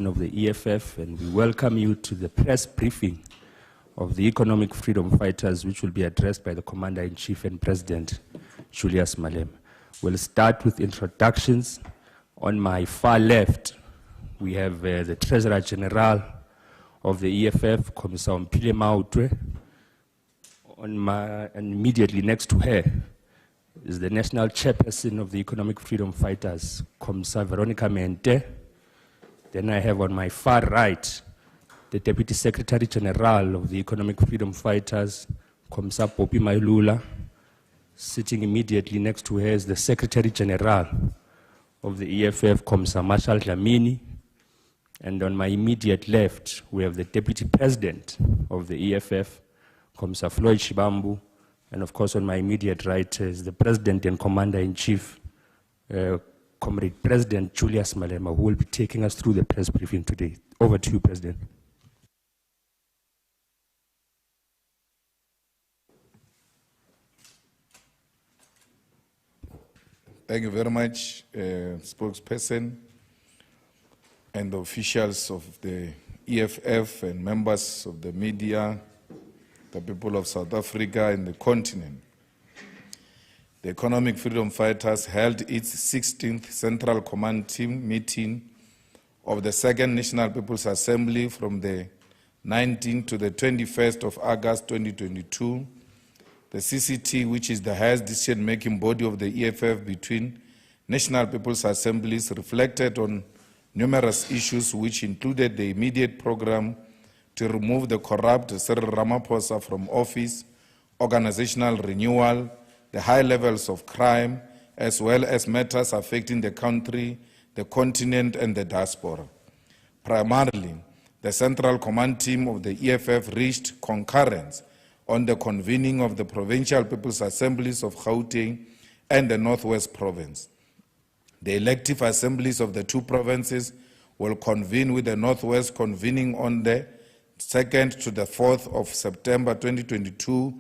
of the EFF, and we welcome you to the press briefing of the economic freedom fighters, which will be addressed by the Commander-in-Chief and President, Julius Malema. We'll start with introductions. On my far left, we have the Treasurer General of the EFF, Commissar Mpile Mautwe. And immediately next to her is the National Chairperson of the Economic Freedom Fighters, Commissar Veronica Mente. Then I have on my far right the Deputy Secretary General of the Economic Freedom Fighters, Commissar Poppy Mailula. Sitting immediately next to her is the Secretary General of the EFF, Commissar Marshall Dlamini. And on my immediate left, we have the Deputy President of the EFF, Commissar Floyd Shibambu. And of course, on my immediate right is the President and Commander-in-Chief, Comrade President Julius Malema, who will be taking us through the press briefing today. Over to you, President. Thank you very much, spokesperson and the officials of the EFF and members of the media, the people of South Africa and the continent. The Economic Freedom Fighters held its 16th Central Command Team meeting of the 2nd National People's Assembly from the 19th to the 21st of August 2022. The CCT, which is the highest decision-making body of the EFF between National People's Assemblies, reflected on numerous issues which included the immediate program to remove the corrupt Cyril Ramaphosa from office, organizational renewal, the high levels of crime, as well as matters affecting the country, the continent, and the diaspora. Primarily, the Central Command Team of the EFF reached concurrence on the convening of the Provincial People's Assemblies of Gauteng and the Northwest Province. The elective assemblies of the two provinces will convene, with the Northwest convening on the 2nd to the 4th of September 2022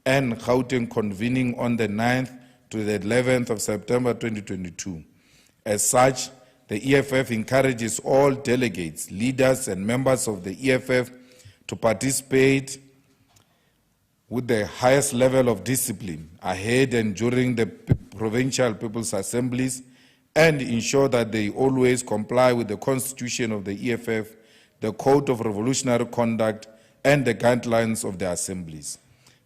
and Gauteng convening on the 9th to the 11th of September 2022. As such, the EFF encourages all delegates, leaders, and members of the EFF to participate with the highest level of discipline ahead and during the Provincial People's Assemblies, and ensure that they always comply with the Constitution of the EFF, the Code of Revolutionary Conduct, and the guidelines of the assemblies.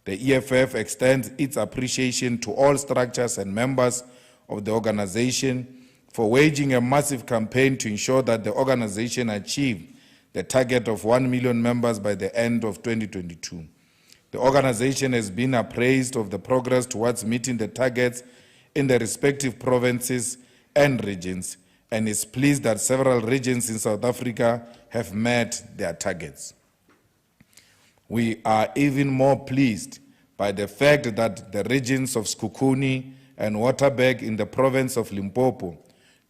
The EFF extends its appreciation to all structures and members of the organization for waging a massive campaign to ensure that the organization achieved the target of 1 million members by the end of 2022. The organization has been appraised of the progress towards meeting the targets in the respective provinces and regions, and is pleased that several regions in South Africa have met their targets. We are even more pleased by the fact that the regions of Sekhukhune and Waterberg in the province of Limpopo,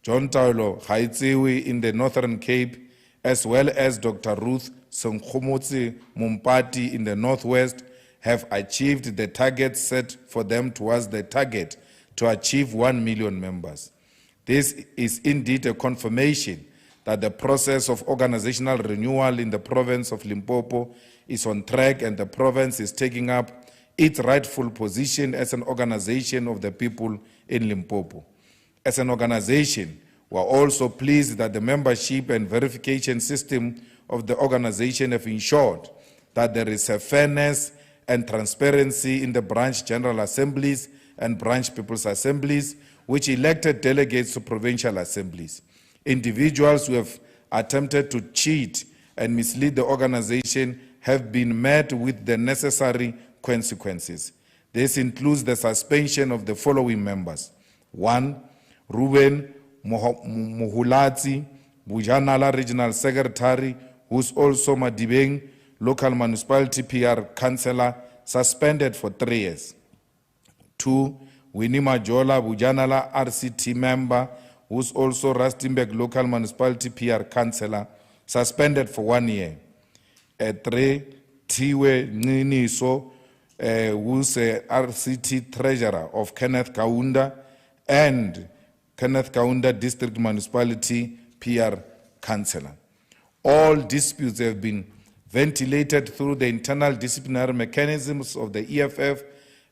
John Taulo Gaetsewe in the Northern Cape, as well as Dr. Ruth Senkgomotse Mumpati in the Northwest, have achieved the target set for them towards the target to achieve 1 million members. This is indeed a confirmation that the process of organizational renewal in the province of Limpopo is on track, and the province is taking up its rightful position as an organization of the people in Limpopo. As an organization, we are also pleased that the membership and verification system of the organization have ensured that there is a fairness and transparency in the branch general assemblies and branch people's assemblies, which elected delegates to provincial assemblies. Individuals who have attempted to cheat and mislead the organization have been met with the necessary consequences. This includes the suspension of the following members. 1. Ruben Muhulatsi, Bujanala Regional Secretary, who is also Madibeng Local Municipality PR Councillor, suspended for 3 years. 2. Winnie Majola, Bujanala RCT member, who is also Rustenburg Local Municipality PR Councillor, suspended for 1 year. 3. Tiwe Niniso, who is a RCT Treasurer of Kenneth Kaunda and Kenneth Kaunda District Municipality PR Councillor. All disputes have been ventilated through the internal disciplinary mechanisms of the EFF,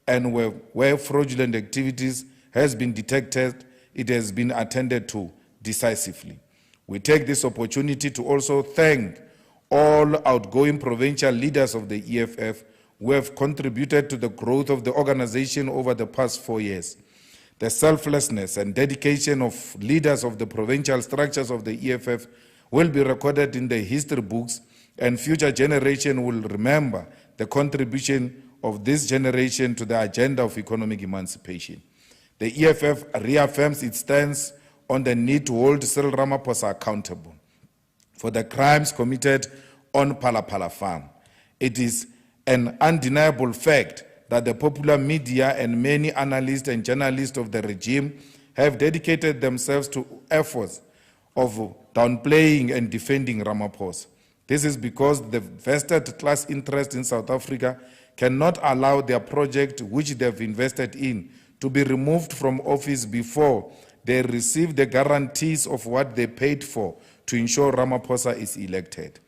and where fraudulent activities has been detected, it has been attended to decisively. We take this opportunity to also thank all outgoing provincial leaders of the EFF who have contributed to the growth of the organization over the past 4 years. The selflessness and dedication of leaders of the provincial structures of the EFF will be recorded in the history books, and future generations will remember the contribution of this generation to the agenda of economic emancipation. The EFF reaffirms its stance on the need to hold Cyril Ramaphosa accountable for the crimes committed on Phala Farm. It is an undeniable fact that the popular media and many analysts and journalists of the regime have dedicated themselves to efforts of downplaying and defending Ramaphosa. This is because the vested class interest in South Africa cannot allow their project, which they've invested in, to be removed from office before they receive the guarantees of what they paid for to ensure Ramaphosa is elected.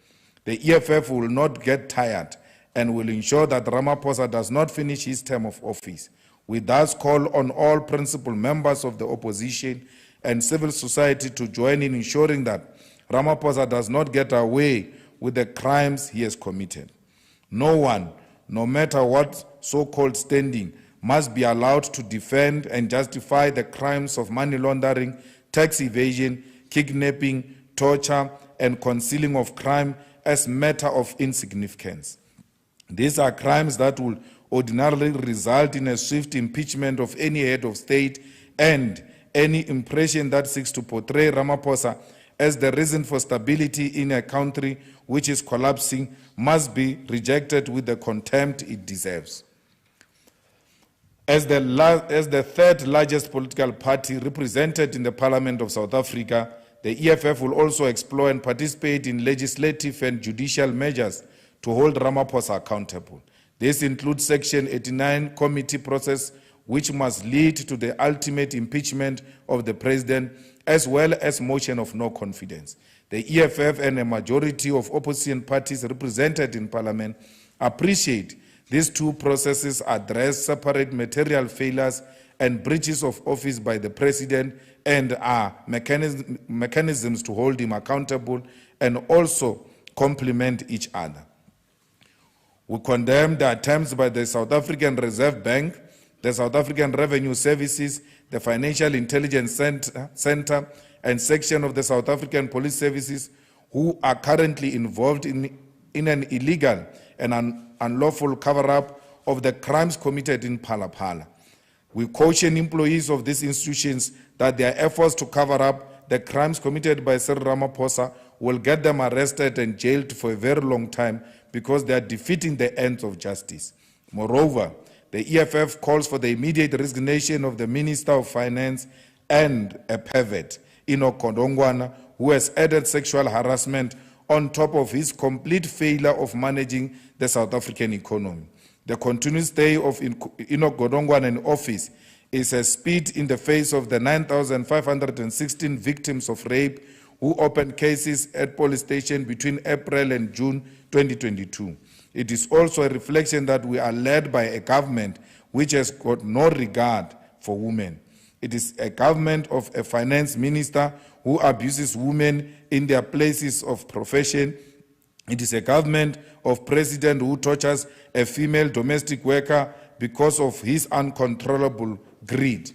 The EFF will not get tired and will ensure that Ramaphosa does not finish his term of office. We thus call on all principal members of the opposition and civil society to join in ensuring that Ramaphosa does not get away with the crimes he has committed. No one, no matter what so-called standing, must be allowed to defend and justify the crimes of money laundering, tax evasion, kidnapping, torture, and concealing of crime as matter of insignificance. These are crimes that will ordinarily result in a swift impeachment of any head of state, and any impression that seeks to portray Ramaphosa as the reason for stability in a country which is collapsing must be rejected with the contempt it deserves. As the third largest political party represented in the Parliament of South Africa, the EFF will also explore and participate in legislative and judicial measures to hold Ramaphosa accountable. This includes Section 89 committee process, which must lead to the ultimate impeachment of the president, as well as motion of no confidence. The EFF and a majority of opposition parties represented in Parliament appreciate these two processes address separate material failures and breaches of office by the president, and are mechanisms to hold him accountable and also complement each other. We condemn the attempts by the South African Reserve Bank, the South African Revenue Services, the Financial Intelligence Center, and section of the South African Police Services who are currently involved in an illegal and unlawful cover-up of the crimes committed in Phala. We caution employees of these institutions that their efforts to cover up the crimes committed by Cyril Ramaphosa will get them arrested and jailed for a very long time because they are defeating the ends of justice. Moreover, the EFF calls for the immediate resignation of the Minister of Finance and a pervert, Enoch Godongwana, who has added sexual harassment on top of his complete failure of managing the South African economy. The continued stay of Enoch Godongwana in office is a spit in the face of the 9,516 victims of rape who opened cases at police station between April and June 2022. It is also a reflection that we are led by a government which has got no regard for women. It is a government of a finance minister who abuses women in their places of profession. It is a government of president who tortures a female domestic worker because of his uncontrollable greed.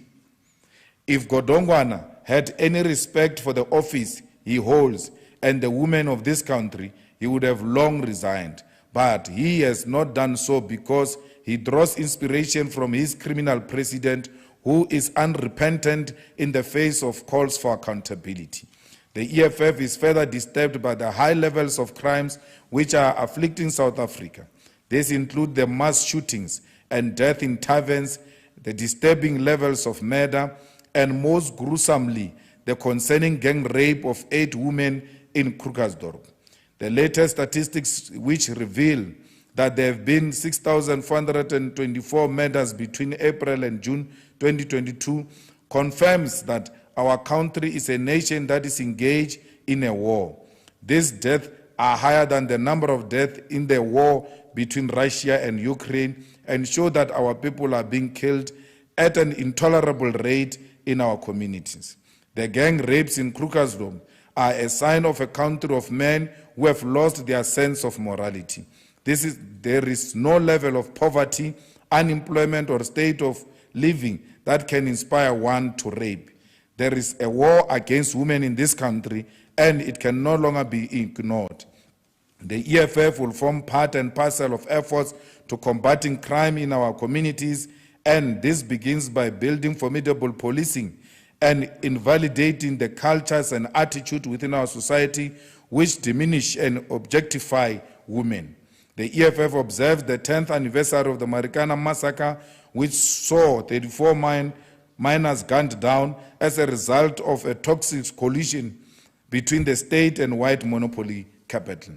If Godongwana had any respect for the office he holds and the women of this country, he would have long resigned. But he has not done so because he draws inspiration from his criminal president, who is unrepentant in the face of calls for accountability. The EFF is further disturbed by the high levels of crimes which are afflicting South Africa. These include the mass shootings and death in taverns, the disturbing levels of murder, and most gruesomely, the concerning gang rape of 8 women in Krugersdorp. The latest statistics, which reveal that there have been 6,424 murders between April and June 2022, confirms that our country is a nation that is engaged in a war. This death are higher than the number of deaths in the war between Russia and Ukraine, and show that our people are being killed at an intolerable rate in our communities. The gang rapes in Krugersdorp are a sign of a country of men who have lost their sense of morality. There is no level of poverty, unemployment, or state of living that can inspire one to rape. There is a war against women in this country, and it can no longer be ignored. The EFF will form part and parcel of efforts to combating crime in our communities, and this begins by building formidable policing and invalidating the cultures and attitudes within our society which diminish and objectify women. The EFF observes the 10th anniversary of the Marikana massacre, which saw 34 miners gunned down as a result of a toxic collision between the state and white monopoly capital.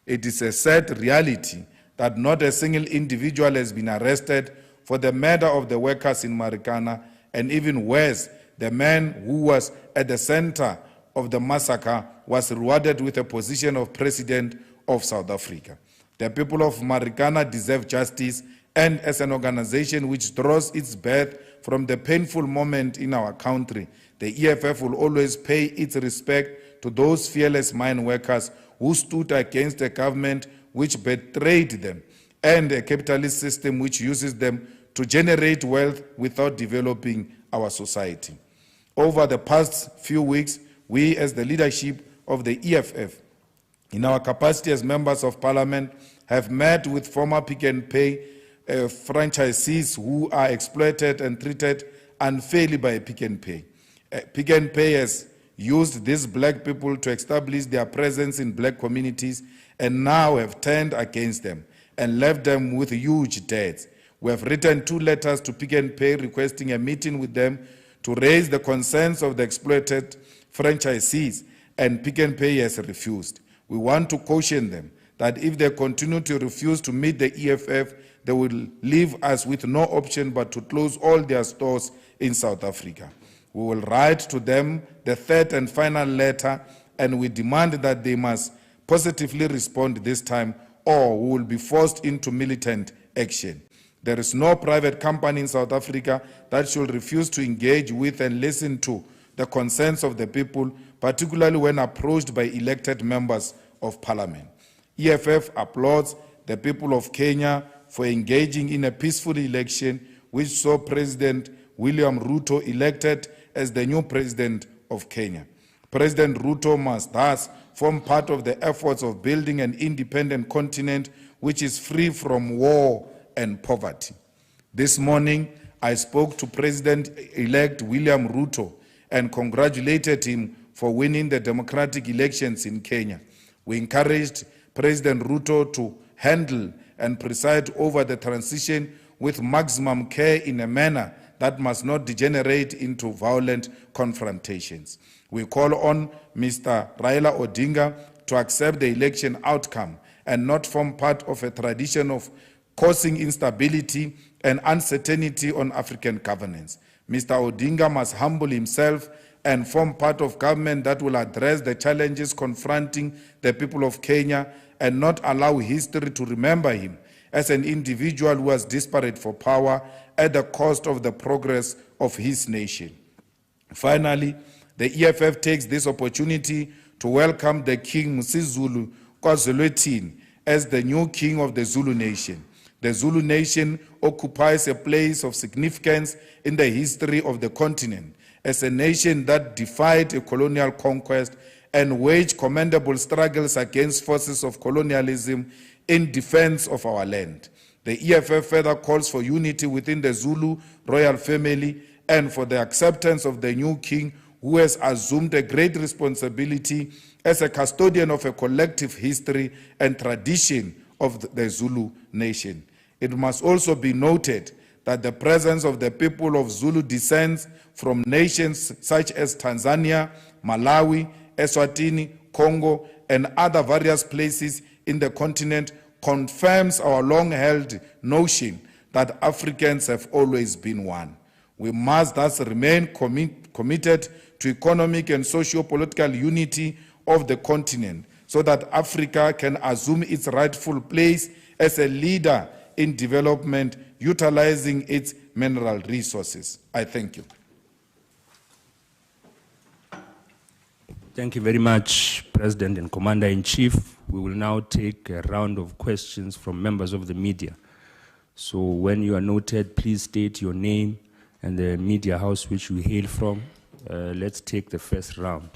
It is a sad reality that not a single individual has been arrested for the murder of the workers in Marikana, and even worse, the man who was at the center of the massacre was rewarded with a position of President of South Africa. The people of Marikana deserve justice, and as an organization which draws its birth from the painful moment in our country, the EFF will always pay its respect to those fearless mine workers who stood against a government which betrayed them and a capitalist system which uses them to generate wealth without developing our society. Over the past few weeks, we as the leadership of the EFF, in our capacity as members of parliament, have met with former Pick and Pay franchisees who are exploited and treated unfairly by Pick and Pay. Pick and Pay has used these black people to establish their presence in black communities and now have turned against them and left them with huge debts. We have written 2 letters to Pick and Pay requesting a meeting with them to raise the concerns of the exploited franchisees, and Pick and Pay has refused. We want to caution them that if they continue to refuse to meet the EFF, they will leave us with no option but to close all their stores in South Africa. We will write to them the 3rd and final letter, and we demand that they must positively respond this time, or we will be forced into militant action. There is no private company in South Africa that should refuse to engage with and listen to the concerns of the people, particularly when approached by elected members of parliament. EFF applauds the people of Kenya for engaging in a peaceful election which saw President William Ruto elected as the new president of Kenya. President Ruto must thus form part of the efforts of building an independent continent which is free from war and poverty. This morning, I spoke to President-elect William Ruto and congratulated him for winning the democratic elections in Kenya. We encouraged President Ruto to handle and preside over the transition with maximum care in a manner that must not degenerate into violent confrontations. We call on Mr. Raila Odinga to accept the election outcome and not form part of a tradition of causing instability and uncertainty on African governance. Mr. Odinga must humble himself and form part of government that will address the challenges confronting the people of Kenya and not allow history to remember him as an individual who was desperate for power at the cost of the progress of his nation. Finally, the EFF takes this opportunity to welcome the King Msizulu KwaZulu-Natal as the new king of the Zulu nation. The Zulu nation occupies a place of significance in the history of the continent as a nation that defied a colonial conquest and waged commendable struggles against forces of colonialism in defense of our land. The EFF further calls for unity within the Zulu royal family and for the acceptance of the new king who has assumed a great responsibility as a custodian of a collective history and tradition of the Zulu nation. It must also be noted that the presence of the people of Zulu descends from nations such as Tanzania, Malawi, Eswatini, Congo, and other various places in the continent confirms our long-held notion that Africans have always been one. We must thus remain committed to economic and socio-political unity of the continent so that Africa can assume its rightful place as a leader in development, utilizing its mineral resources. I thank you. Thank you very much, President and Commander-in-Chief. We will now take a round of questions from members of the media. So when you are noted, please state your name and the media house which you hail from. Let's take the first round.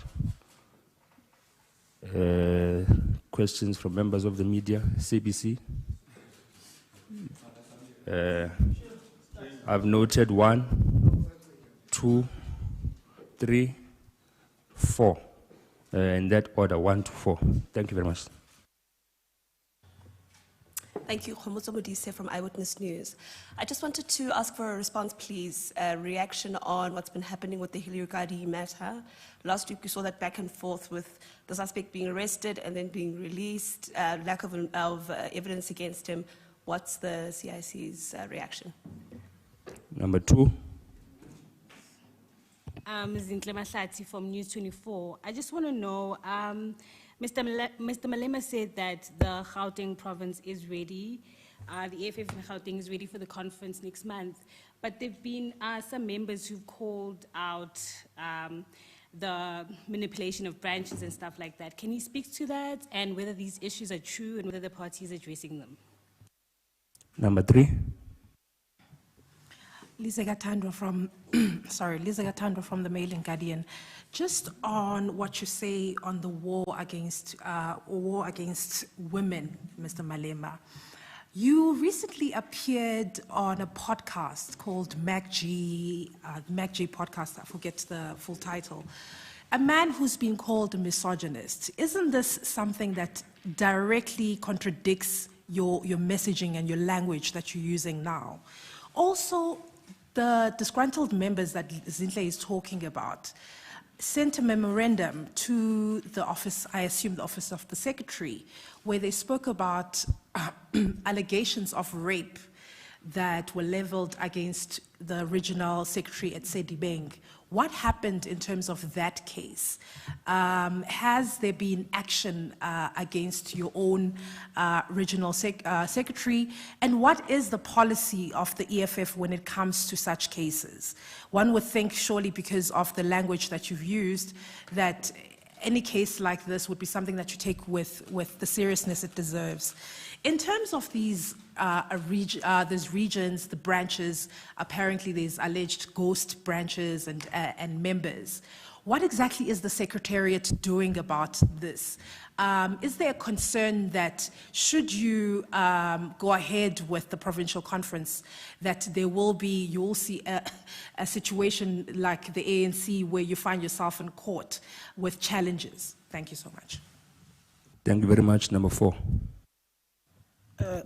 Questions from members of the media, CBC. I've noted 1, 2, 3, 4. In that order, 1 to 4. Thank you very much. Thank you, Khomotso Modise from Eyewitness News. I just wanted to ask for a response, please, a reaction on what's been happening with the Hilary Gadi matter. Last week we saw that back and forth with the suspect being arrested and then being released, lack of evidence against him. What's the CIC's reaction? Number 2. Zintle Mahlati from News 24. I just want to know, Mr. Malema said that the Gauteng province is ready, the EFF in Gauteng is ready for the conference next month, but there have been some members who've called out the manipulation of branches and stuff like that. Can you speak to that and whether these issues are true and whether the party is addressing them? Number 3. Lisa Gatandwa from, Lisa Gatandwa from the Mail and Guardian. Just on what you say on the war against women, Mr. Malema. You recently appeared on a podcast called MacG podcast, I forget the full title. A man who's been called a misogynist. Isn't this something that directly contradicts your messaging and your language that you're using now? Also, the disgruntled members that Zintle is talking about sent a memorandum to the office, I assume the office of the secretary, where they spoke about allegations of rape that were leveled against the regional secretary at Sedibeng. What happened in terms of that case? Has there been action against your own regional secretary? And what is the policy of the EFF when it comes to such cases? One would think, surely because of the language that you've used, that any case like this would be something that you take with the seriousness it deserves. In terms of these regions, the branches, apparently there's alleged ghost branches and members. What exactly is the Secretariat doing about this? Is there a concern that should you go ahead with the provincial conference, that you will see a situation like the ANC where you find yourself in court with challenges? Thank you so much. Thank you very much. Number 4.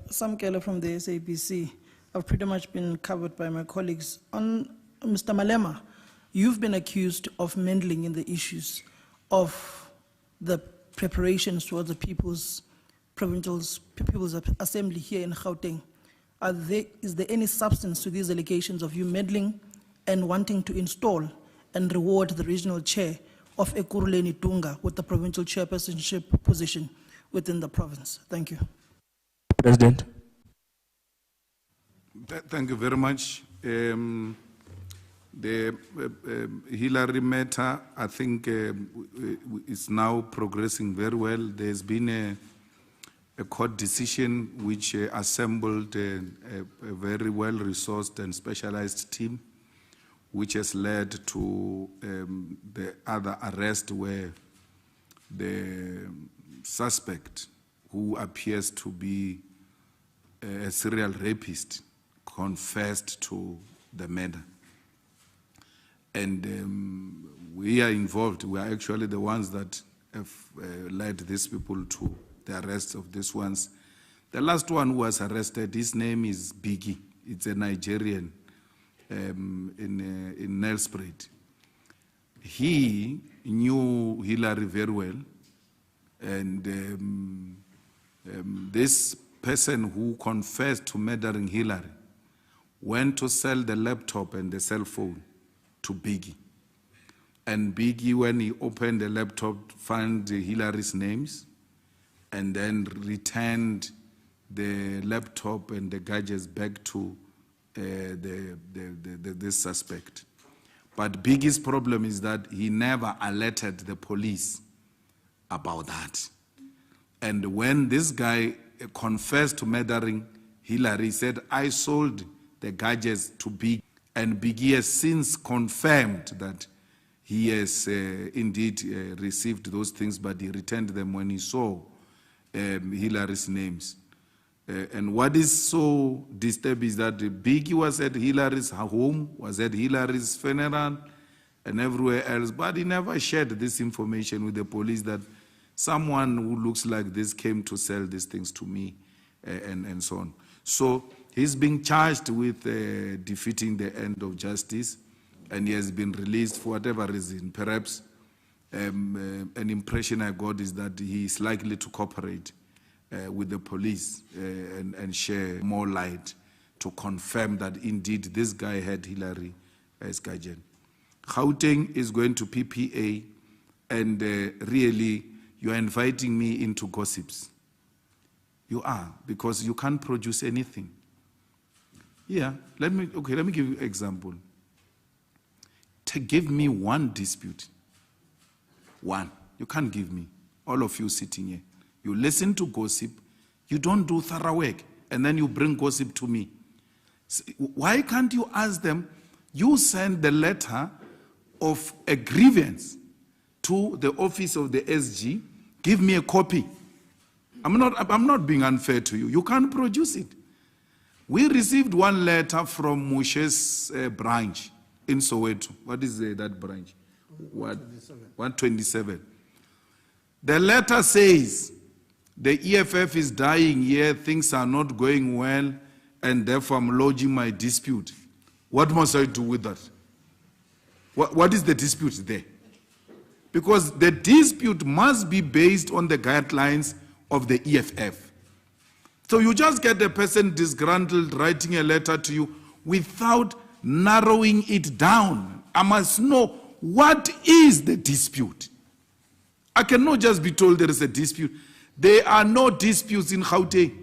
Sam Keller from the SABC. I've pretty much been covered by my colleagues. On Mr. Malema, you've been accused of meddling in the issues of the preparations towards the People's Assembly here in Gauteng. Is there any substance to these allegations of you meddling and wanting to install and reward the regional chair of Ekurhuleni Dunga with the provincial chairpersonship position within the province? Thank you. President. Thank you very much. The Hillary matter, I think, is now progressing very well. There's been a court decision which assembled a very well-resourced and specialized team, which has led to the other arrest where the suspect, who appears to be a serial rapist, confessed to the murder. And we are involved. We are actually the ones that have led these people to the arrest of these ones. The last one who was arrested, his name is Biggie. It's a Nigerian in Nelspruit. He knew Hillary very well, and this person who confessed to murdering Hillary went to sell the laptop and the cell phone to Biggie. And Biggie, when he opened the laptop, found Hillary's names and then returned the laptop and the gadgets back to this suspect. But biggest problem is that he never alerted the police about that. And when this guy confessed to murdering Hillary, he said, I sold the gadgets to Big, and Biggie has since confirmed that he has indeed received those things, but he returned them when he saw Hillary's names. And what is so disturbing is that Biggie was at Hillary's home, was at Hillary's funeral, and everywhere else, but he never shared this information with the police that someone who looks like this came to sell these things to me, and so on. So he's being charged with defeating the end of justice, and he has been released for whatever reason. Perhaps an impression I got is that he is likely to cooperate with the police and share more light to confirm that indeed this guy had Hillary as guardian. Gauteng is going to PPA, and really you are inviting me into gossips. You are, because you can't produce anything. Yeah, let me give you an example. Give me one dispute. One. You can't give me. All of you sitting here. You listen to gossip, you don't do thorough work, and then you bring gossip to me. Why can't you ask them, you send the letter of a grievance to the office of the SG, give me a copy. I'm not being unfair to you. You can't produce it. We received one letter from Moshe's branch in Soweto. What is that branch? 127. The letter says, the EFF is dying here, things are not going well, and therefore I'm lodging my dispute. What must I do with that? What is the dispute there? Because the dispute must be based on the guidelines of the EFF. So you just get a person disgruntled writing a letter to you without narrowing it down. I must know, what is the dispute? I cannot just be told there is a dispute. There are no disputes in Gauteng.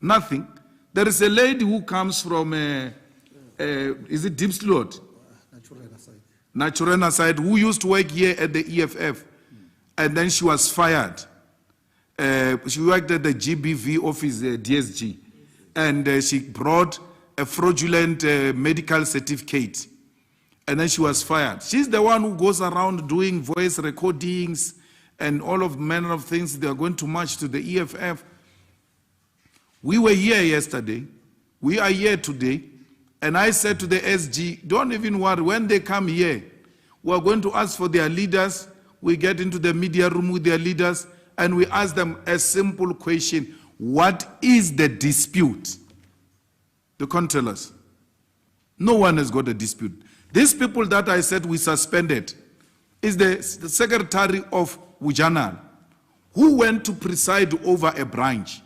Nothing. There is a lady who comes from, is it Diepsloot? Naturena side, who used to work here at the EFF. And then she was fired. She worked at the GBV office, DSG. And she brought a fraudulent medical certificate. And then she was fired. She's the one who goes around doing voice recordings and all of manner of things. They are going to march to the EFF. We were here yesterday. We are here today. And I said to the SG, don't even worry. When they come here, we are going to ask for their leaders. We get into the media room with their leaders, and we ask them a simple question. What is the dispute? They can't tell us. No one has got a dispute. These people that I said we suspended is the secretary of Wujanal, who went to preside over a branch.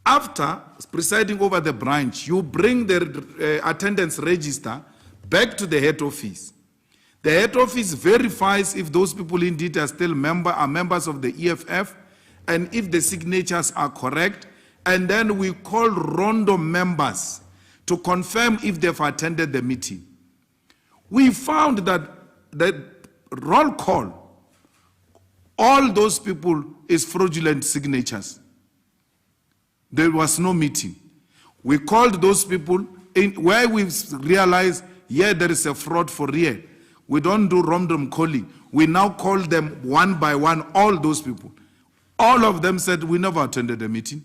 After presiding over the branch, you bring the attendance register back to the head office. The head office verifies if those people indeed are still members of the EFF, and if the signatures are correct, and then we call rondo members to confirm if they've attended the meeting. We found that the roll call, all those people is fraudulent signatures. There was no meeting. We called those people in where we realized, yeah, there is a fraud for real. We don't do random calling. We now call them one by one, all those people. All of them said, we never attended the meeting.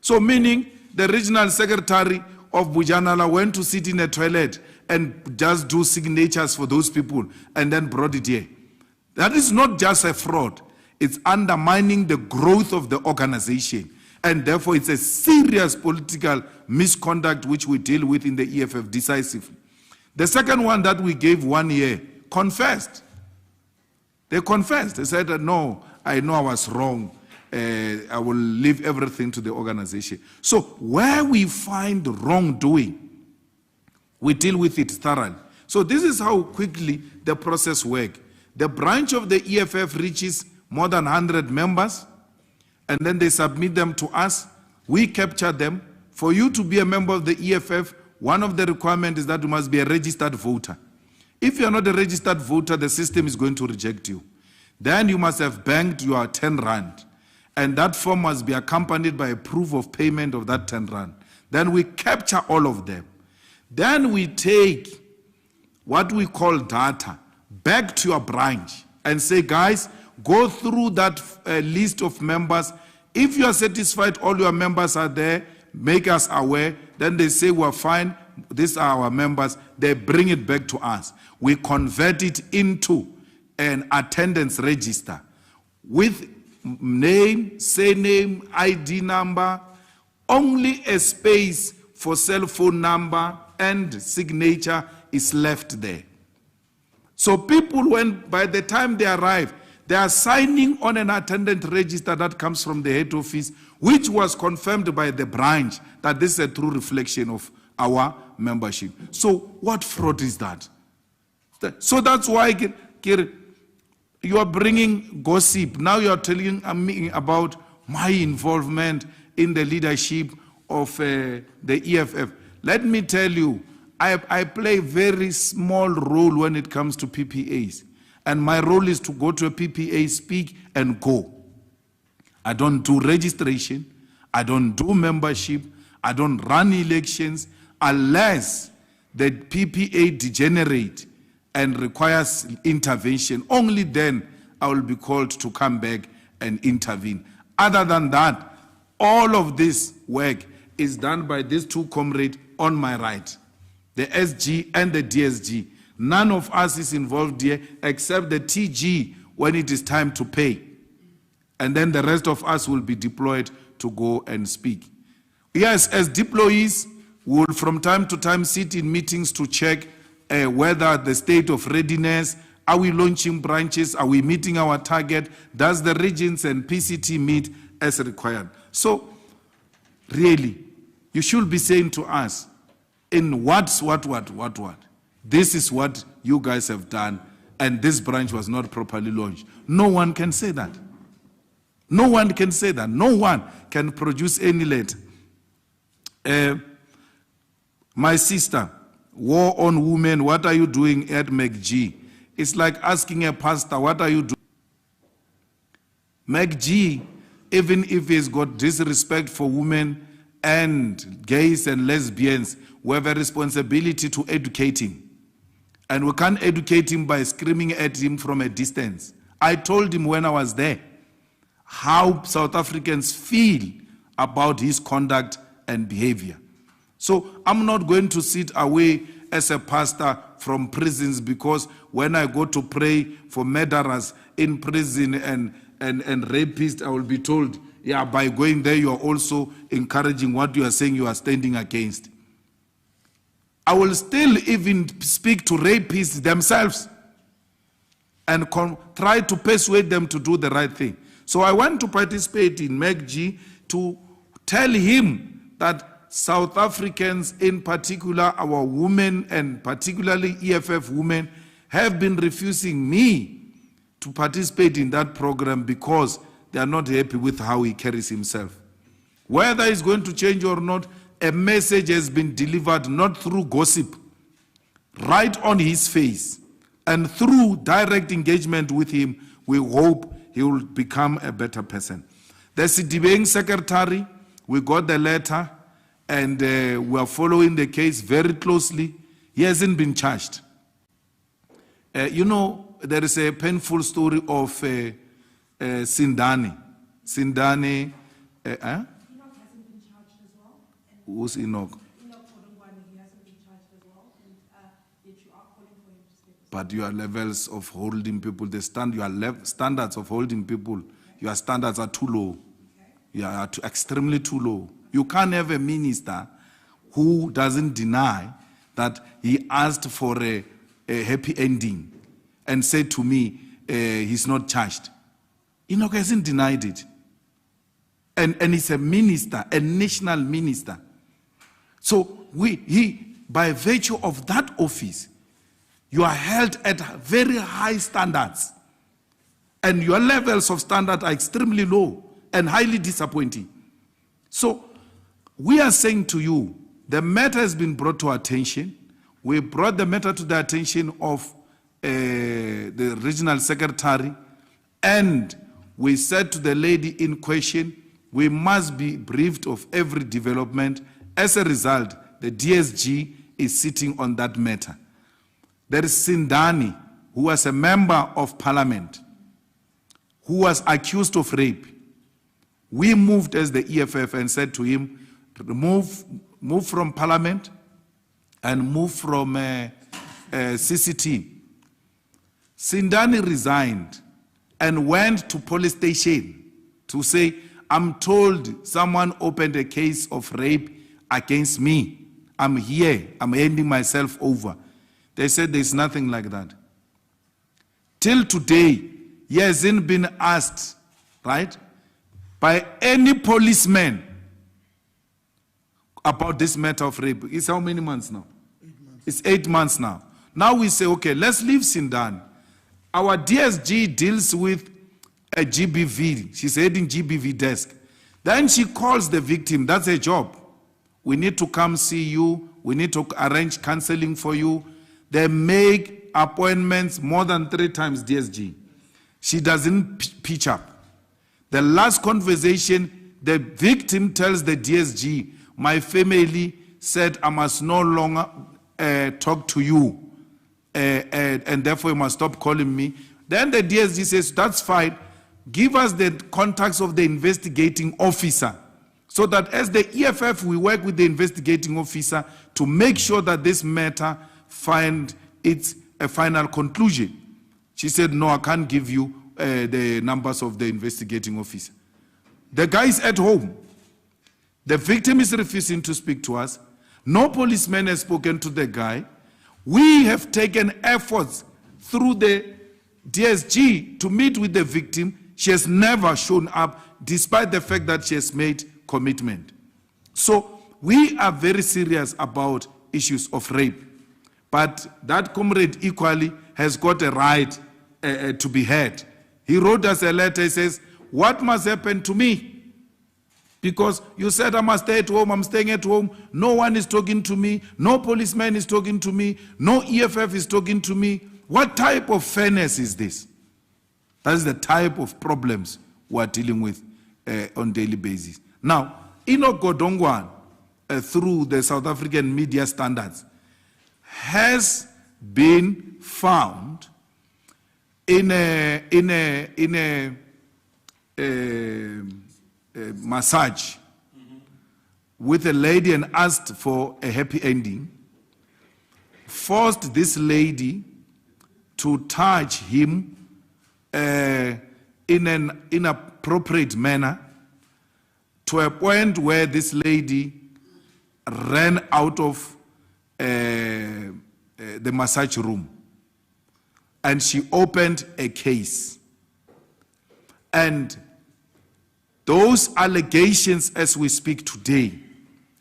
So meaning the regional secretary of Bujanala went to sit in a toilet and just do signatures for those people and then brought it here. That is not just a fraud. It's undermining the growth of the organization. And therefore, it's a serious political misconduct which we deal with in the EFF decisively. The second one that we gave 1 year confessed. They confessed. They said, no, I know I was wrong. I will leave everything to the organization. So where we find wrongdoing, we deal with it thoroughly. So this is how quickly the process works. The branch of the EFF reaches more than 100 members. and then they submit them to us. We capture them. For you to be a member of the EFF, one of the requirements is that you must be a registered voter. If you are not a registered voter, the system is going to reject you. Then you must have banked your 10 rand. And that form must be accompanied by a proof of payment of that 10 rand. Then we capture all of them. Then we take what we call data back to your branch and say, guys, go through that list of members. If you are satisfied all your members are there, make us aware. Then they say, we're fine, these are our members. They bring it back to us. We convert it into an attendance register with name, surname, ID number, only a space for cell phone number and signature is left there. So people, by the time they arrive, they are signing on an attendance register that comes from the head office, which was confirmed by the branch that this is a true reflection of our membership. So what fraud is that? So that's why you are bringing gossip. Now you are telling me about my involvement in the leadership of the EFF. Let me tell you, I play a very small role when it comes to PPAs. And my role is to go to a PPA, speak, and go. I don't do registration. I don't do membership. I don't run elections unless the PPA degenerate and requires intervention. Only then I will be called to come back and intervene. Other than that, all of this work is done by these two comrades on my right, the SG and the DSG. None of us is involved here except the TG when it is time to pay. And then the rest of us will be deployed to go and speak. Yes, as deployees, we will from time to time sit in meetings to check whether the state of readiness, are we launching branches, are we meeting our target, does the regions and PCT meet as required. So, really, you should be saying to us, in what? This is what you guys have done, and this branch was not properly launched. No one can say that. No one can say that. No one can produce any letter. My sister, war on women, what are you doing at McG? It's like asking a pastor, what are you doing? McG, even if he's got disrespect for women and gays and lesbians, we have a responsibility to educate him. And we can't educate him by screaming at him from a distance. I told him when I was there how South Africans feel about his conduct and behavior. So I'm not going to sit away as a pastor from prisons because when I go to pray for murderers in prison and rapists, I will be told, yeah, by going there, you are also encouraging what you are saying you are standing against. I will still even speak to rapists themselves and try to persuade them to do the right thing. So I want to participate in McG to tell him that South Africans, in particular our women and particularly EFF women, have been refusing me to participate in that program because they are not happy with how he carries himself. Whether he's going to change or not, a message has been delivered not through gossip, right on his face. And through direct engagement with him, we hope he will become a better person. The Sidibeng secretary, we got the letter and we are following the case very closely. He hasn't been charged. You know, there is a painful story of Sindani. Sindani, Enoch hasn't been charged as well. Who's Enoch? Enoch, he hasn't been charged as well. And yet you are calling for him to step aside. But your levels of holding people, your standards of holding people, your standards are too low. You are extremely too low. You can't have a minister who doesn't deny that he asked for a happy ending and said to me, he's not charged. Enoch hasn't denied it. And he's a minister, a national minister. So by virtue of that office, you are held at very high standards. And your levels of standard are extremely low. and highly disappointing. So we are saying to you, the matter has been brought to our attention. We brought the matter to the attention of the regional secretary, and we said to the lady in question, we must be briefed of every development. As a result, the DSG is sitting on that matter. There is Sindani, who was a member of parliament, who was accused of rape. We moved as the EFF and said to him, move from parliament and move from CCT. Sindani resigned and went to police station to say, I'm told someone opened a case of rape against me. I'm here, I'm handing myself over. They said there's nothing like that. Till today, he hasn't been asked, right, by any policeman about this matter of rape. It's how many months now? 8 months. It's 8 months now. Now we say, okay, let's leave Sindani. Our DSG deals with a GBV. She's heading GBV desk. Then she calls the victim. That's her job. We need to come see you. We need to arrange counseling for you. They make appointments more than 3 times DSG. She doesn't pitch up. The last conversation, the victim tells the DSG, my family said I must no longer talk to you, and therefore you must stop calling me. Then the DSG says, that's fine. Give us the contacts of the investigating officer, so that as the EFF, we work with the investigating officer to make sure that this matter find its a final conclusion. She said, no, I can't give you the numbers of the investigating officer. The guy is at home. The victim is refusing to speak to us. No policeman has spoken to the guy. We have taken efforts through the DSG to meet with the victim. She has never shown up, despite the fact that she has made commitment. So we are very serious about issues of rape. But that comrade equally has got a right to be heard. He wrote us a letter. He says, what must happen to me? Because you said I must stay at home, I'm staying at home. No one is talking to me. No policeman is talking to me. No EFF is talking to me. What type of fairness is this? That is the type of problems we are dealing with on a daily basis. Now, Enoch Godongwan, through the South African media standards, has been found in a massage with a lady and asked for a happy ending, forced this lady to touch him in an inappropriate manner, to a point where this lady ran out of the massage room, and she opened a case. And those allegations, as we speak today,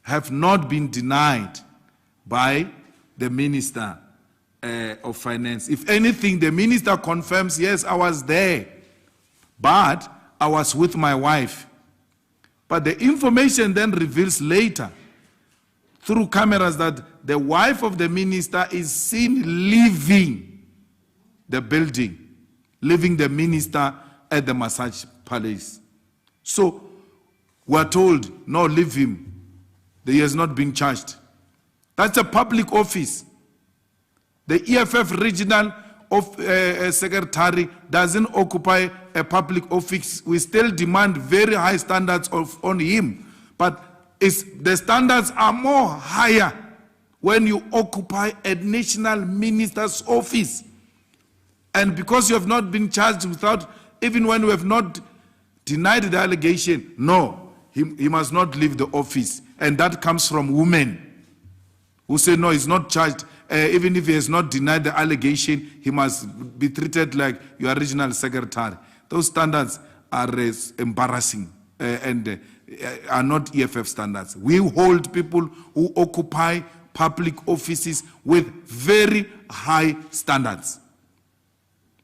have not been denied by the Minister of Finance. If anything, the Minister confirms, yes, I was there, but I was with my wife. But the information then reveals later, through cameras, that the wife of the minister is seen leaving the building, leaving the minister at the massage palace. So we're told, no, leave him. He has not been charged. That's a public office. The EFF regional secretary doesn't occupy a public office. We still demand very high standards on him. But the standards are more higher when you occupy a national minister's office. And because you have not been charged without, even when we have not denied the allegation, no, he must not leave the office. And that comes from women who say, no, he's not charged. Even if he has not denied the allegation, he must be treated like your regional secretary. Those standards are embarrassing and are not EFF standards. We hold people who occupy public offices with very high standards.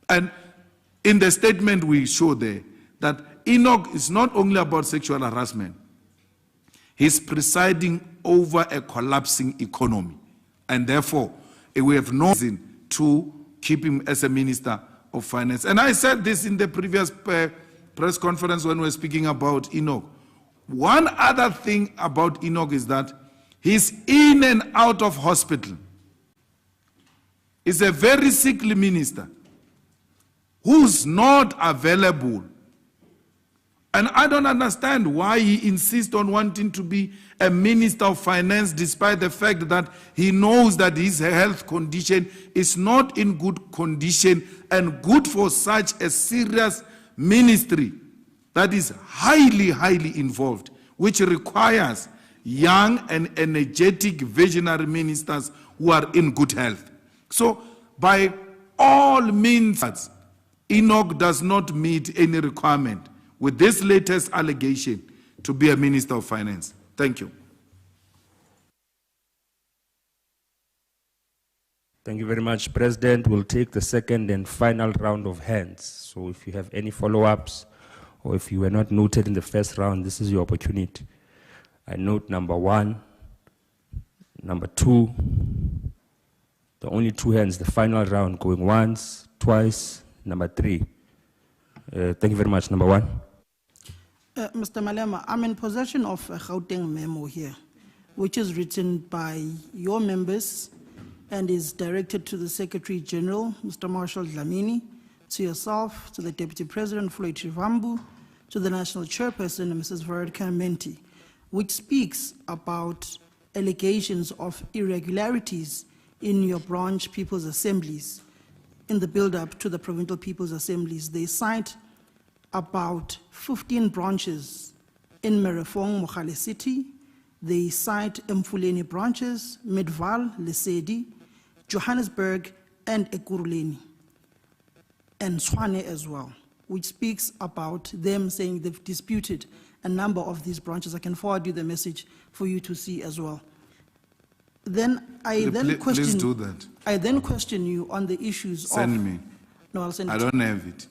And in the statement we show there, that Enoch is not only about sexual harassment. He's presiding over a collapsing economy. And therefore, we have no reason to keep him as a minister of finance. And I said this in the previous press conference when we were speaking about Enoch. One other thing about Enoch is that he's in and out of hospital. He's a very sickly minister who's not available. And I don't understand why he insists on wanting to be a minister of finance despite the fact that he knows that his health condition is not in good condition and good for such a serious ministry that is highly, highly involved, which requires young and energetic visionary ministers who are in good health. So by all means, Enoch does not meet any requirement with this latest allegation to be a minister of finance. Thank you. Thank you very much, President. We'll take the second and final round of hands. So if you have any follow-ups or if you were not noted in the first round, this is your opportunity. I note number 1, number 2, the only 2 hands, the final round going once, twice, number 3. Thank you very much. Number 1. Mr. Malema, I'm in possession of a Gauteng memo here, which is written by your members and is directed to the Secretary General, Mr. Marshall Dlamini, to yourself, to the Deputy President, Floyd Chivambu, to the National Chairperson, Mrs. Veronica Menti, which speaks about allegations of irregularities in your branch people's assemblies in the build-up to the provincial people's assemblies. They cite about 15 branches in Merefong, Mogale City. They cite Mfuleni branches, Midval, Lesedi, Johannesburg, and Ekurhuleni, and Tshwane as well, which speaks about them saying they've disputed a number of these branches. I can forward you the message for you to see as well. Then Please do that. I then question you on the issues Send me. No, I'll send I it. don't have it.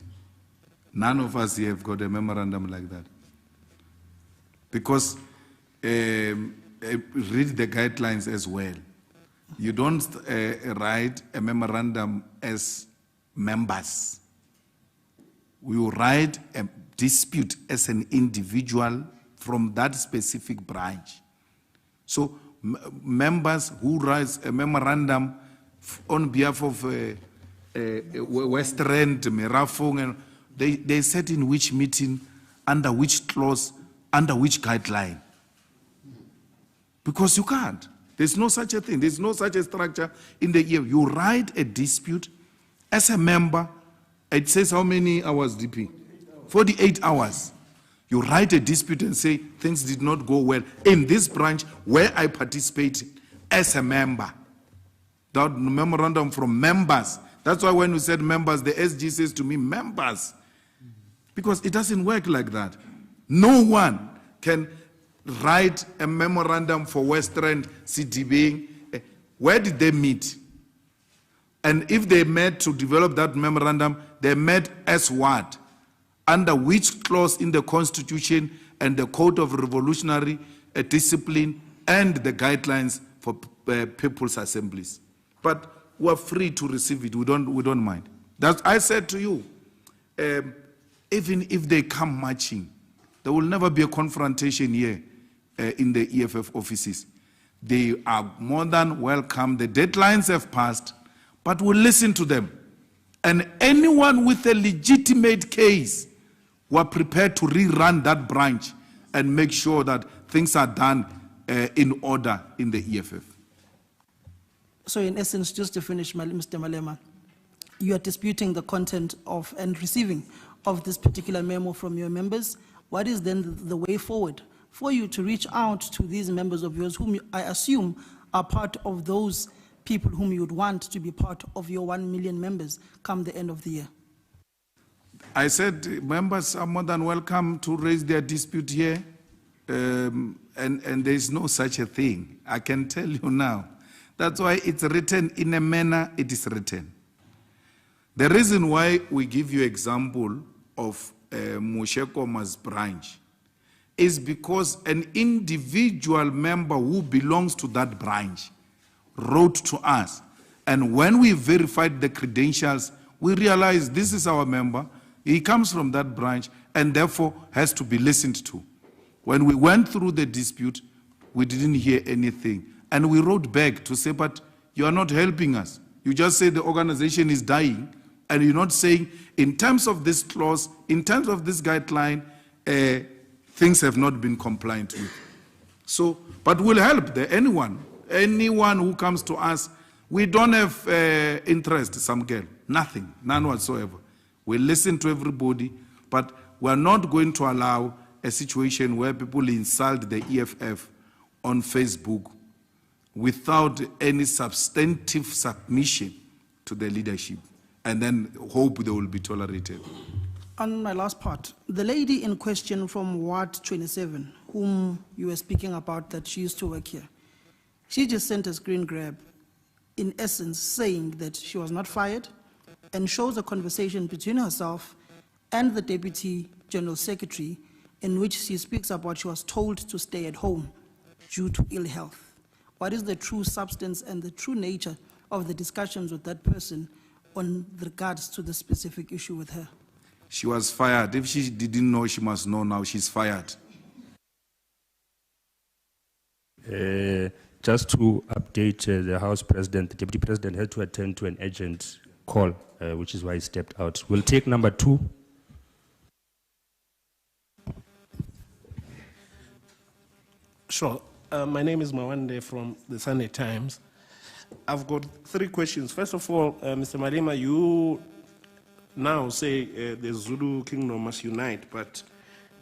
None of us here have got a memorandum like that. Because read the guidelines as well. You don't write a memorandum as members. We write a dispute as an individual from that specific branch. So members who write a memorandum on behalf of West Rand, Merafong, and they said in which meeting, under which clause, under which guideline. Because you can't. There's no such a thing. There's no such a structure in the EFF. You write a dispute as a member. It says how many hours, DP? 48 hours. You write a dispute and say things did not go well in this branch where I participated as a member. That memorandum from members. That's why when we said members, the SG says to me, members. Because it doesn't work like that. No one can write a memorandum for Western CDB. Where did they meet? And if they met to develop that memorandum, they met as what? Under which clause in the Constitution and the Code of Revolutionary Discipline and the guidelines for people's assemblies. But we're free to receive it. We don't mind. That's, I said to you, even if they come marching, there will never be a confrontation here in the EFF offices. They are more than welcome. The deadlines have passed, but we'll listen to them. And anyone with a legitimate case, we're prepared to rerun that branch and make sure that things are done in order in the EFF. So in essence, just to finish, Mr. Malema, you are disputing the content of and receiving of this particular memo from your members. What is then the way forward for you to reach out to these members of yours whom I assume are part of those people whom you would want to be part of your 1 million members come the end of the year? I said members are more than welcome to raise their dispute here, and there is no such a thing. I can tell you now. That's why it's written in a manner it is written. The reason why we give you example of Moshekoma's branch is because an individual member who belongs to that branch wrote to us. And when we verified the credentials, we realized this is our member, he comes from that branch, and therefore has to be listened to. When we went through the dispute, we didn't hear anything. And we wrote back to say, but you are not helping us. You just say the organization is dying, and you're not saying, in terms of this clause, in terms of this guideline, things have not been compliant with. So, but we'll help anyone who comes to us. We don't have interest, some girl, nothing, none whatsoever. We listen to everybody, but we're not going to allow a situation where people insult the EFF on Facebook without any substantive submission to the leadership, and then hope they will be tolerated. On my last part, the lady in question from Ward 27, whom you were speaking about, that she used to work here, she just sent a screen grab, in essence saying that she was not fired, and shows a conversation between herself and the Deputy General Secretary, in which she speaks about she was told to stay at home due to ill health. What is the true substance and the true nature of the discussions with that person on regards to the specific issue with her? She was fired. If she didn't know, she must know now. She's fired. Just to update the House President, the Deputy President had to attend to an urgent call, which is why he stepped out. We'll take number 2. Sure. My name is Mawande from the Sunday Times. I've got 3 questions. First of all, Mr. Malema, you now say the Zulu Kingdom must unite, but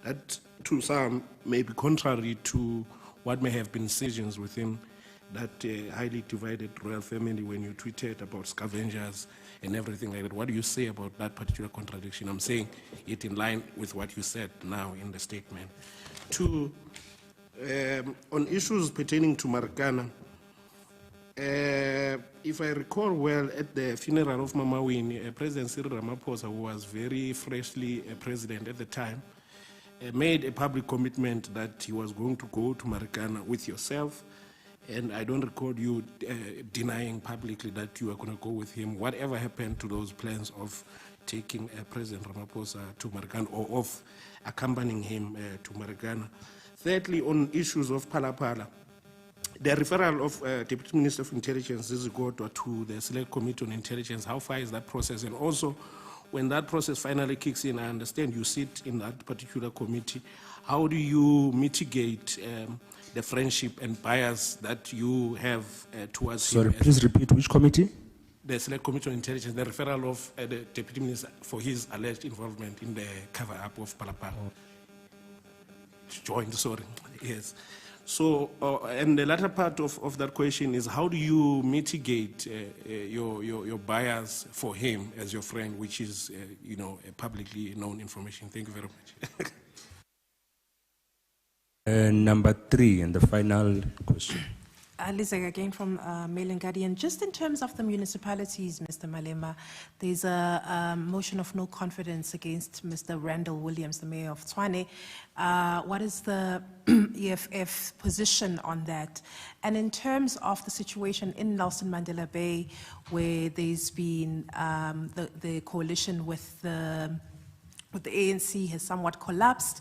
that to some may be contrary to what may have been decisions within that highly divided royal family when you tweeted about scavengers and everything like that. What do you say about that particular contradiction? I'm saying it in line with what you said now in the statement. 2, on issues pertaining to Marikana, if I recall well, at the funeral of Mama Winnie, President Cyril Ramaphosa, who was very freshly president at the time, made a public commitment that he was going to go to Marikana with yourself, and I don't recall you denying publicly that you were going to go with him. Whatever happened to those plans of taking President Ramaphosa to Marikana or of accompanying him to Marikana? Thirdly, on issues of Palapala, the referral of Deputy Minister of Intelligence, Zizigodwa, to the Select Committee on Intelligence, how far is that process? And also, when that process finally kicks in, I understand you sit in that particular committee, how do you mitigate the friendship and bias that you have towards him? Sorry, please repeat, which committee? The Select Committee on Intelligence, the referral of the Deputy Minister for his alleged involvement in the cover-up of Palapala. Joined, sorry, yes. So, and the latter part of that question is, how do you mitigate your bias for him as your friend, which is, you know, a publicly known information? Thank you very much. Number 3, and the final question. Lisa again from Mail and Guardian. Just in terms of the municipalities, Mr. Malema, there's a motion of no confidence against Mr. Randall Williams, the mayor of Tshwane. What is the EFF position on that? And in terms of the situation in Nelson Mandela Bay, where there's been the coalition with the ANC has somewhat collapsed.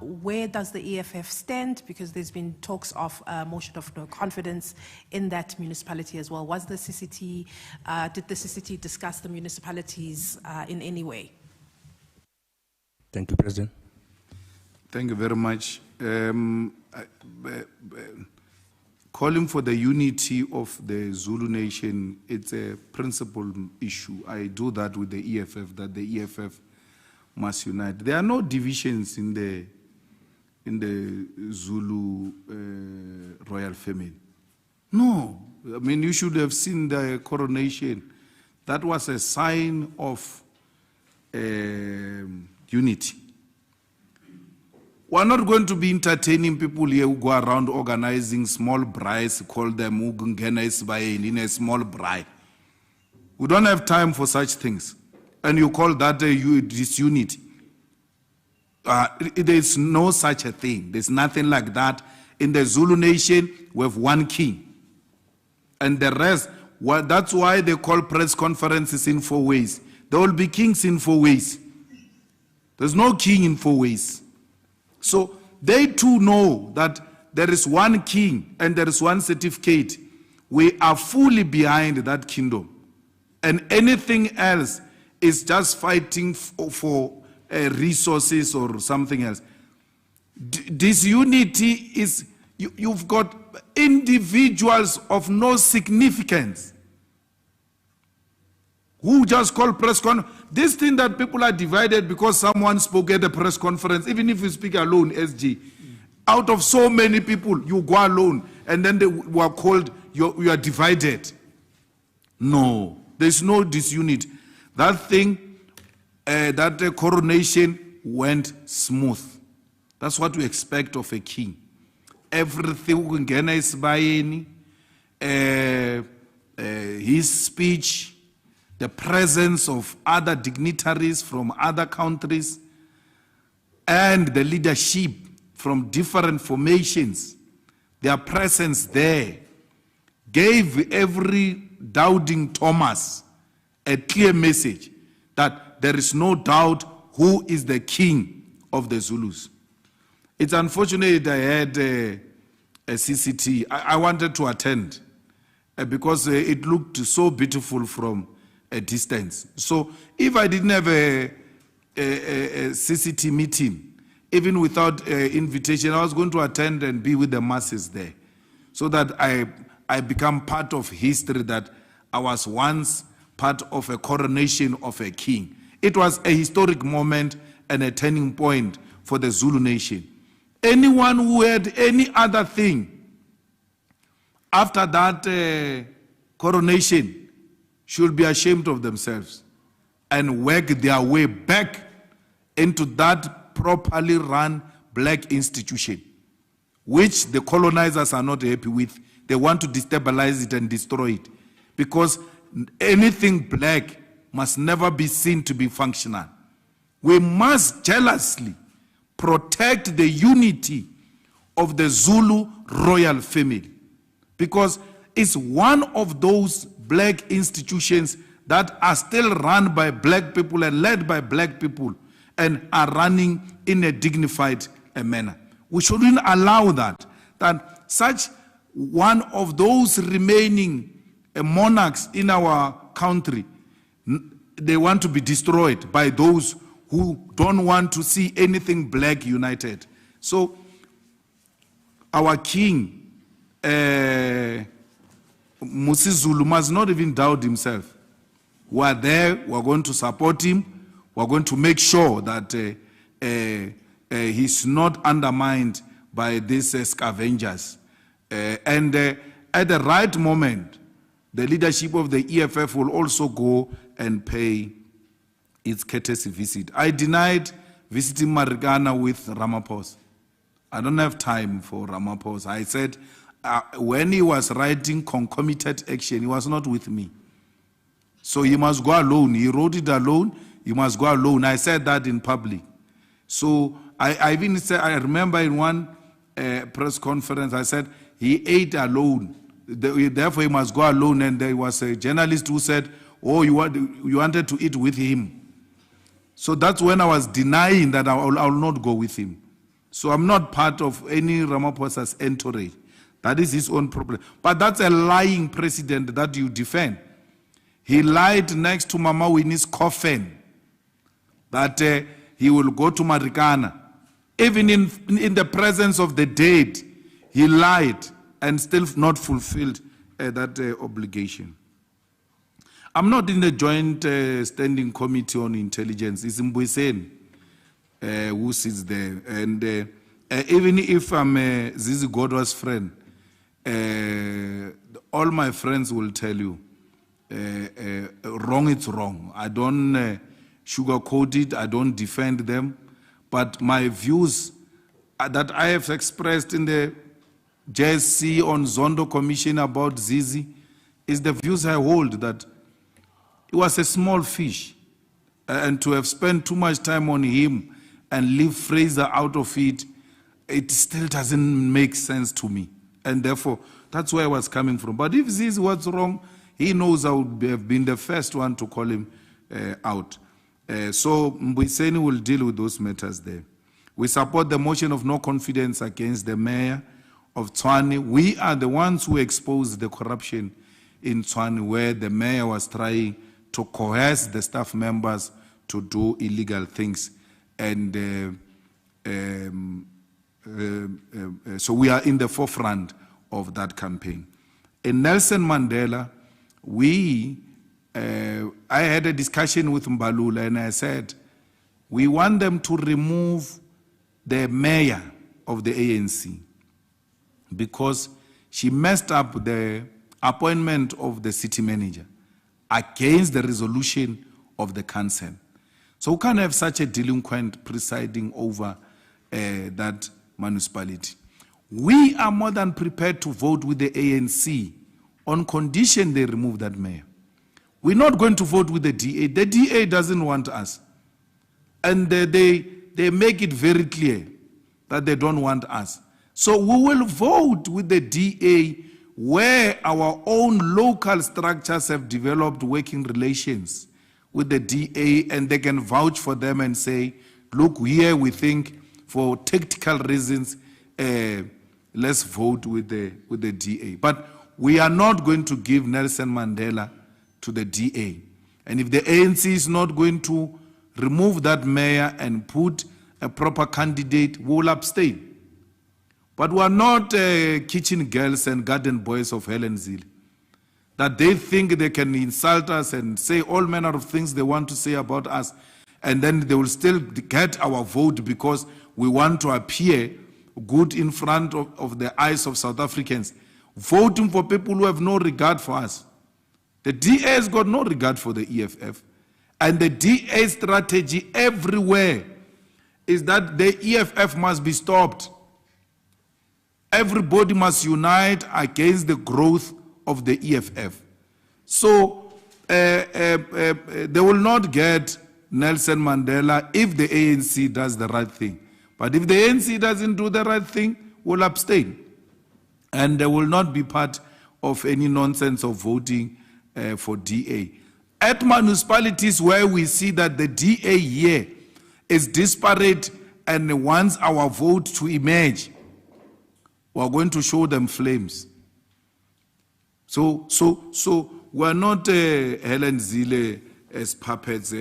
Where does the EFF stand? Because there's been talks of a motion of no confidence in that municipality as well. Was the CCT, did the CCT discuss the municipalities in any way? Thank you, President. Thank you very much. Calling for the unity of the Zulu nation, it's a principal issue. I do that with the EFF, that the EFF must unite. There are no divisions in the Zulu royal family. No. I mean, you should have seen the coronation. That was a sign of unity. We're not going to be entertaining people here who go around organizing small brides, call them in a small bride. We don't have time for such things. And you call that disunity. There's no such a thing. There's nothing like that. In the Zulu nation, we have one king. And the rest, that's why they call press conferences in 4 ways. There will be kings in 4 ways. There's no king in 4 ways. So they too know that there is one king and there is one certificate. We are fully behind that kingdom. And anything else is just fighting for resources or something else. This unity is, you've got individuals of no significance who just call press conference. This thing that people are divided because someone spoke at a press conference, even if you speak alone, SG, out of so many people, you go alone, and then they were called, you are divided. No, there's no disunity. That thing, that coronation went smooth. That's what we expect of a king. Everything is buying, his speech, the presence of other dignitaries from other countries, and the leadership from different formations, their presence there gave every doubting Thomas a clear message that there is no doubt who is the king of the Zulus. It's unfortunate I had a CCT. I wanted to attend because it looked so beautiful from a distance. So if I didn't have a CCT meeting, even without invitation, I was going to attend and be with the masses there, so that I become part of history, that I was once part of a coronation of a king. It was a historic moment and a turning point for the Zulu nation. Anyone who had any other thing after that coronation should be ashamed of themselves and work their way back into that properly run black institution, which the colonizers are not happy with. They want to destabilize it and destroy it, because anything black must never be seen to be functional. We must jealously protect the unity of the Zulu royal family, because it's one of those black institutions that are still run by black people and led by black people and are running in a dignified manner. We shouldn't allow that such one of those remaining monarchs in our country, they want to be destroyed by those who don't want to see anything black united. So our king, Musi Zulu, must not even doubt himself. We are there, we are going to support him, we are going to make sure that he's not undermined by these scavengers. And at the right moment, the leadership of the EFF will also go and pay its courtesy visit. I denied visiting Marikana with Ramaphosa. I don't have time for Ramaphosa. I said, when he was writing concomitant action, he was not with me. So he must go alone. He wrote it alone. He must go alone. I said that in public. So I even said, I remember in one press conference, I said, he ate alone. Therefore, he must go alone. And there was a journalist who said, oh, you wanted to eat with him. So that's when I was denying that I will not go with him. So I'm not part of any Ramaphosa's entourage. That is his own problem. But that's a lying president that you defend. He lied next to Mama Winnie's coffin that he will go to Marikana. Even in the presence of the dead, he lied and still not fulfilled that obligation. I'm not in the joint standing committee on intelligence. It's Mbuyiseni who sits there. And even if I'm Zizi Godwa's friend, all my friends will tell you, wrong is wrong. I don't sugarcoat it, I don't defend them, but my views that I have expressed in the JSC on Zondo Commission about Zizi is the views I hold, that he was a small fish, and to have spent too much time on him and leave Fraser out of it, it still doesn't make sense to me. And therefore, that's where I was coming from. But if this is what's wrong, he knows I would have been the first one to call him out. So Mbuyiseni will deal with those matters there. We support the motion of no confidence against the mayor of Tshwane. We are the ones who exposed the corruption in Tshwane, where the mayor was trying to coerce the staff members to do illegal things. And so we are in the forefront of that campaign. In Nelson Mandela, I had a discussion with Mbalula and I said, we want them to remove the mayor of the ANC because she messed up the appointment of the city manager against the resolution of the council. So we can't have such a delinquent presiding over that municipality. We are more than prepared to vote with the ANC on condition they remove that mayor. We're not going to vote with the DA. The DA doesn't want us. And they make it very clear that they don't want us. So we will vote with the DA where our own local structures have developed working relations with the DA and they can vouch for them and say, look, here we think for tactical reasons, let's vote with the DA. But we are not going to give Nelson Mandela to the DA. And if the ANC is not going to remove that mayor and put a proper candidate, we will abstain. But we are not kitchen girls and garden boys of Helen Zille, that they think they can insult us and say all manner of things they want to say about us, and then they will still get our vote because we want to appear good in front of the eyes of South Africans, voting for people who have no regard for us. The DA has got no regard for the EFF. And the DA strategy everywhere is that the EFF must be stopped. Everybody must unite against the growth of the EFF. So they will not get Nelson Mandela if the ANC does the right thing. But if the ANC doesn't do the right thing, we'll abstain. And they will not be part of any nonsense of voting for DA. At municipalities where we see that the DA here is disparate and wants our vote to emerge, we're going to show them flames. So we're not Helen Zille as puppets.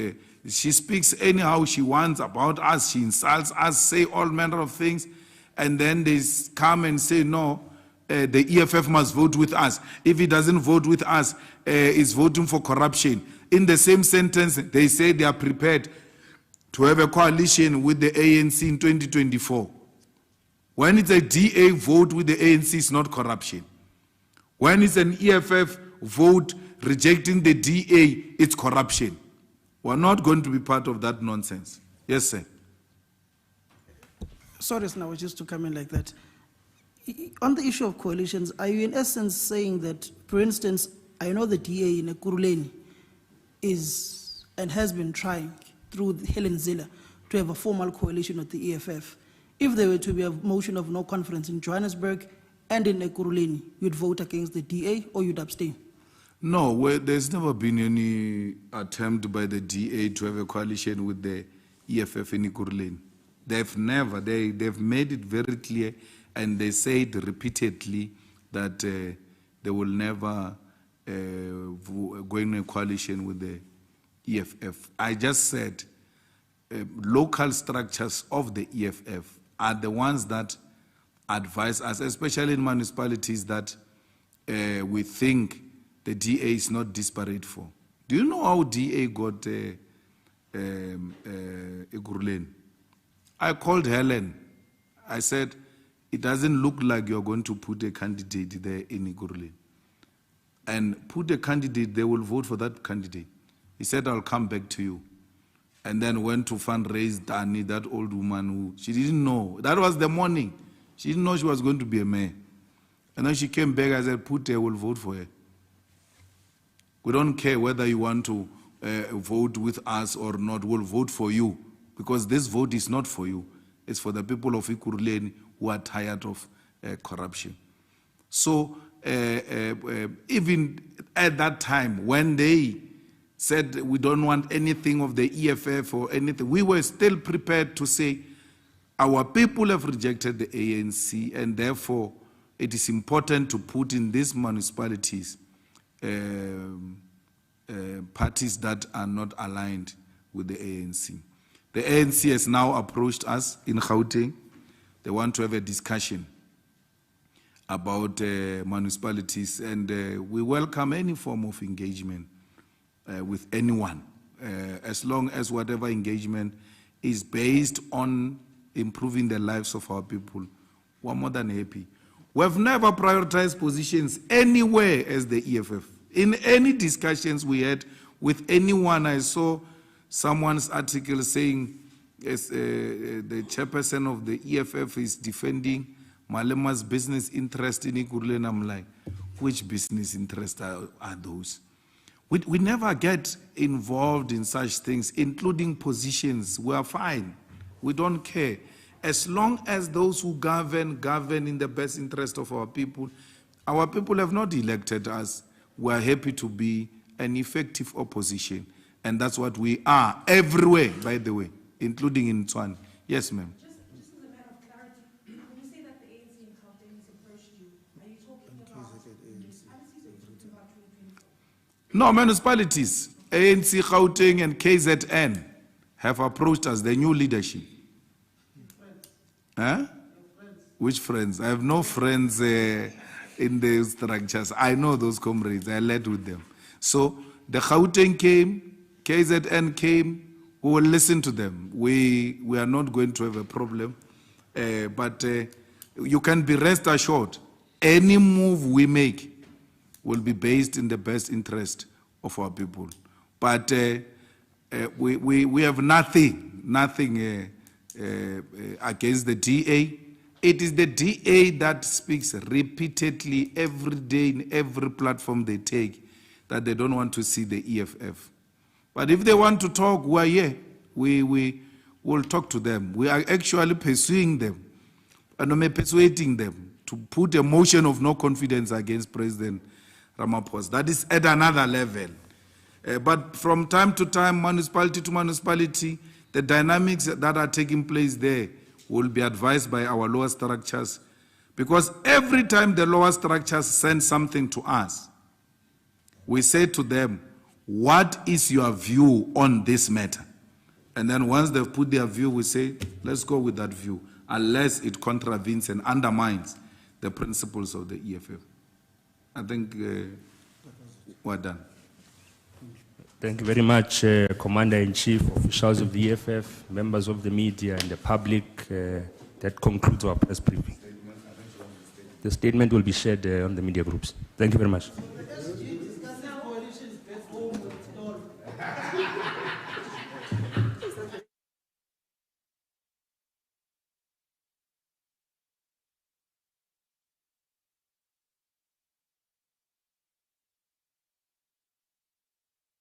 She speaks anyhow she wants about us. She insults us, say all manner of things, and then they come and say, no, the EFF must vote with us. If he doesn't vote with us, he's voting for corruption. In the same sentence, they say they are prepared to have a coalition with the ANC in 2024. When it's a DA vote with the ANC, it's not corruption. When it's an EFF vote rejecting the DA, it's corruption. We're not going to be part of that nonsense. Yes, sir. Sorry, now just to come in like that. On the issue of coalitions, are you in essence saying that, for instance, I know the DA in Ekurhuleni is and has been trying through Helen Zille to have a formal coalition with the EFF. If there were to be a motion of no conference in Johannesburg and in Ekurhuleni, you'd vote against the DA or you'd abstain? No, there's never been any attempt by the DA to have a coalition with the EFF in Ekurhuleni. They've never, they've made it very clear and they said repeatedly that they will never go in a coalition with the EFF. I just said local structures of the EFF are the ones that advise us, especially in municipalities that we think the DA is not disparate for. Do you know how DA got Ekurhuleni? I called Helen. I said, it doesn't look like you're going to put a candidate there in Ekurhuleni. And put a candidate, they will vote for that candidate. He said, I'll come back to you. And then went to fundraise Dani, that old woman who, she didn't know. That was the morning. She didn't know she was going to be a mayor. And then she came back, I said, put her, we'll vote for her. We don't care whether you want to vote with us or not, we'll vote for you. because this vote is not for you. It's for the people of Ekurhuleni who are tired of corruption. So even at that time, when they said we don't want anything of the EFF or anything, we were still prepared to say our people have rejected the ANC, and therefore it is important to put in these municipalities parties that are not aligned with the ANC. The ANC has now approached us in Gauteng. They want to have a discussion about municipalities, and we welcome any form of engagement with anyone, as long as whatever engagement is based on improving the lives of our people. We're more than happy. We've never prioritized positions anywhere as the EFF. In any discussions we had with anyone, I saw someone's article saying the chairperson of the EFF is defending Malema's business interest in Ekurhuleni. I'm like, which business interests are those? We never get involved in such things, including positions. We are fine. We don't care. As long as those who govern in the best interest of our people have not elected us. We are happy to be an effective opposition. And that's what we are everywhere, by the way, including in Tswane. Yes, ma'am. Just as a matter of clarity, when you say that the ANC in Gauteng has approached you, are you talking about municipalities or talking about 2024? No, municipalities, ANC, Gauteng, and KZN have approached us, the new leadership. Huh? Which friends? I have no friends in the structures. I know those comrades. I led with them. So the Gauteng came, KZN came. We will listen to them. We are not going to have a problem. But you can be rest assured, any move we make will be based in the best interest of our people. But we have nothing against the DA. It is the DA that speaks repeatedly every day in every platform they take that they don't want to see the EFF. But if they want to talk, we are here. We will talk to them. We are actually pursuing them and persuading them to put a motion of no confidence against President Ramaphosa. That is at another level. But from time to time, municipality to municipality, the dynamics that are taking place there will be advised by our lower structures, because every time the lower structures send something to us, we say to them, what is your view on this matter? And then once they've put their view, we say, let's go with that view, unless it contravenes and undermines the principles of the EFF. I think we're done. Thank you very much, Commander-in-Chief, officials of the EFF, members of the media, and the public. That concludes our press briefing. The statement will be shared on the media groups. Thank you very much.